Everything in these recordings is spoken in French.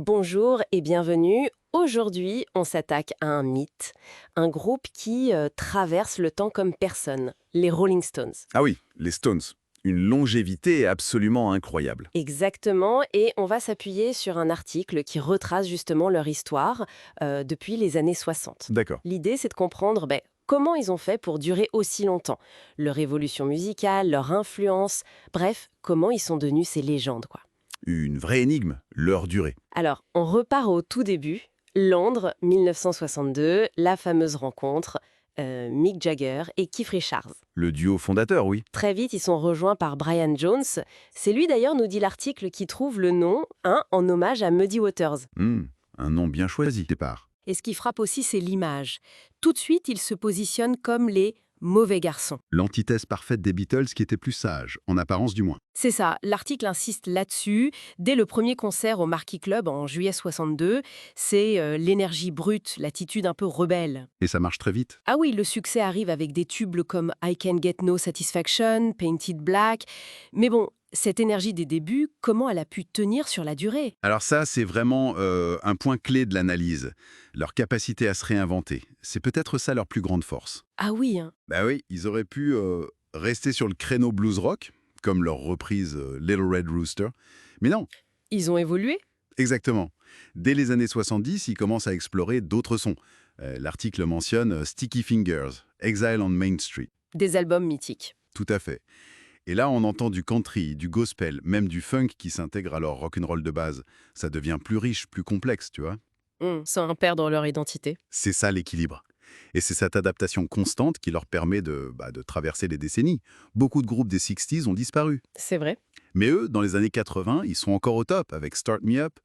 Bonjour et bienvenue. Aujourd'hui, on s'attaque à un mythe, un groupe qui traverse le temps comme personne, les Rolling Stones. Ah oui, les Stones. Une longévité absolument incroyable. Exactement, et on va s'appuyer sur un article qui retrace justement leur histoire depuis les années 60. D'accord. L'idée, c'est de comprendre comment ils ont fait pour durer aussi longtemps, leur évolution musicale, leur influence, bref, comment ils sont devenus ces légendes, quoi. Une vraie énigme, leur durée. Alors, on repart au tout début. Londres, 1962, la fameuse rencontre, Mick Jagger et Keith Richards. Le duo fondateur, oui. Très vite, ils sont rejoints par Brian Jones. C'est lui d'ailleurs, nous dit l'article, qui trouve le nom, en hommage à Muddy Waters. Un nom bien choisi, départ. Et ce qui frappe aussi, c'est l'image. Tout de suite, ils se positionnent comme les mauvais garçons. L'antithèse parfaite des Beatles qui étaient plus sages, en apparence du moins. C'est ça, l'article insiste là-dessus. Dès le premier concert au Marquis Club en juillet 62, c'est l'énergie brute, l'attitude un peu rebelle. Et ça marche très vite. Ah oui, le succès arrive avec des tubes comme I Can Get No Satisfaction, Painted Black. Mais bon, cette énergie des débuts, comment elle a pu tenir sur la durée? Alors ça, c'est vraiment un point clé de l'analyse. Leur capacité à se réinventer. C'est peut-être ça leur plus grande force. Ah oui, hein. Bah oui, ils auraient pu rester sur le créneau blues rock, comme leur reprise Little Red Rooster. Mais non, Ils ont évolué? exactement. Dès les années 70, ils commencent à explorer d'autres sons. L'article mentionne Sticky Fingers, Exile on Main Street. Des albums mythiques. Tout à fait. Et là, on entend du country, du gospel, même du funk qui s'intègre à leur rock'n'roll de base. Ça devient plus riche, plus complexe, tu vois. Sans perdre leur identité. C'est ça l'équilibre. Et c'est cette adaptation constante qui leur permet de traverser les décennies. Beaucoup de groupes des 60s ont disparu. C'est vrai. Mais eux, dans les années 80, ils sont encore au top avec Start Me Up.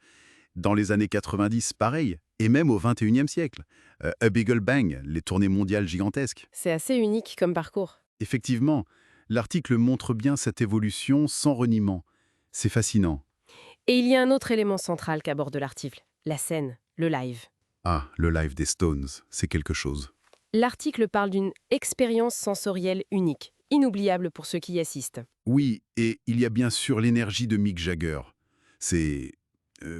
Dans les années 90, pareil. Et même au 21e siècle. A Biggle Bang, les tournées mondiales gigantesques. C'est assez unique comme parcours. Effectivement, l'article montre bien cette évolution sans reniement. C'est fascinant. Et il y a un autre élément central qu'aborde l'article, la scène, le live. Ah, le live des Stones, c'est quelque chose. L'article parle d'une expérience sensorielle unique, inoubliable pour ceux qui y assistent. Oui, et il y a bien sûr l'énergie de Mick Jagger. C'est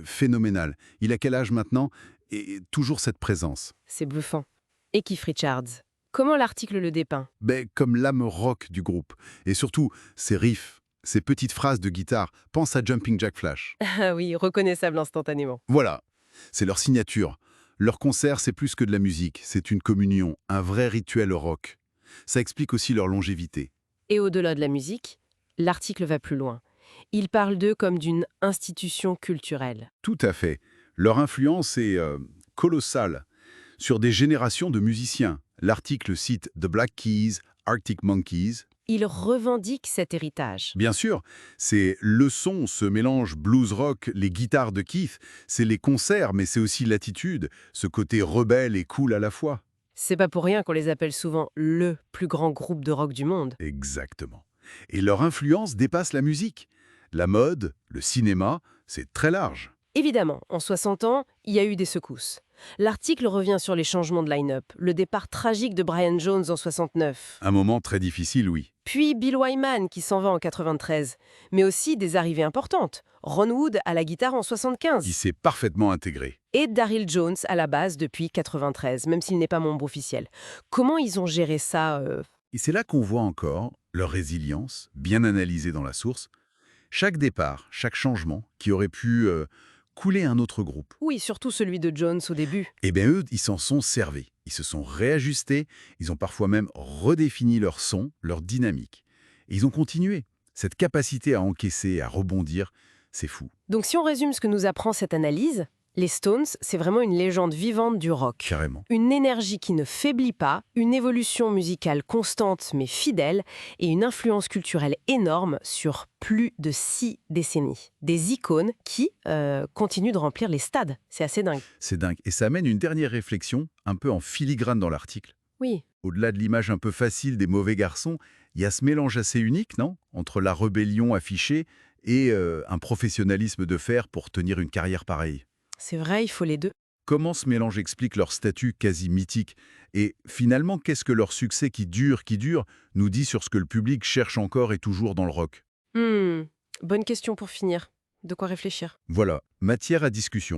phénoménal. Il a quel âge maintenant? Et toujours cette présence. C'est bluffant. Et Keith Richards. Comment l'article le dépeint? Comme l'âme rock du groupe. Et surtout, ses riffs, ses petites phrases de guitare. Pense à Jumping Jack Flash. Ah oui, reconnaissable instantanément. Voilà, c'est leur signature. Leur concert, c'est plus que de la musique. C'est une communion, un vrai rituel rock. Ça explique aussi leur longévité. Et au-delà de la musique, l'article va plus loin. Il parle d'eux comme d'une institution culturelle. Tout à fait. Leur influence est colossale sur des générations de musiciens. L'article cite The Black Keys, Arctic Monkeys. Ils revendiquent cet héritage. Bien sûr, c'est le son, ce mélange blues-rock, les guitares de Keith, c'est les concerts, mais c'est aussi l'attitude, ce côté rebelle et cool à la fois. C'est pas pour rien qu'on les appelle souvent le plus grand groupe de rock du monde. Exactement. Et leur influence dépasse la musique. La mode, le cinéma, c'est très large. Évidemment, en 60 ans, il y a eu des secousses. L'article revient sur les changements de line-up, le départ tragique de Brian Jones en 69, Un moment très difficile, oui. puis Bill Wyman qui s'en va en 93, mais aussi des arrivées importantes. Ron Wood à la guitare en Qui 75 s'est parfaitement intégré. et Daryl Jones à la basse depuis 93, même s'il n'est pas membre officiel. Comment ils ont géré ça Et c'est là qu'on voit encore leur résilience, bien analysée dans la source. Chaque départ, chaque changement qui aurait pu couler un autre groupe. Oui, surtout celui de Jones au début. Eh bien eux, ils s'en sont servis. Ils se sont réajustés, ils ont parfois même redéfini leur son, leur dynamique. Et ils ont continué. Cette capacité à encaisser, à rebondir, c'est fou. Donc si on résume ce que nous apprend cette analyse, les Stones, c'est vraiment une légende vivante du rock. Carrément. Une énergie qui ne faiblit pas, une évolution musicale constante mais fidèle et une influence culturelle énorme sur plus de 6 décennies. Des icônes qui continuent de remplir les stades. C'est assez dingue. C'est dingue. Et ça amène une dernière réflexion, un peu en filigrane dans l'article. Oui, Au-delà de l'image un peu facile des mauvais garçons, il y a ce mélange assez unique, non? Entre la rébellion affichée et un professionnalisme de fer pour tenir une carrière pareille. c'est vrai, il faut les deux. Comment ce mélange explique leur statut quasi mythique? Et finalement, qu'est-ce que leur succès qui dure, nous dit sur ce que le public cherche encore et toujours dans le rock? Bonne question pour finir. De quoi réfléchir. Voilà, matière à discussion.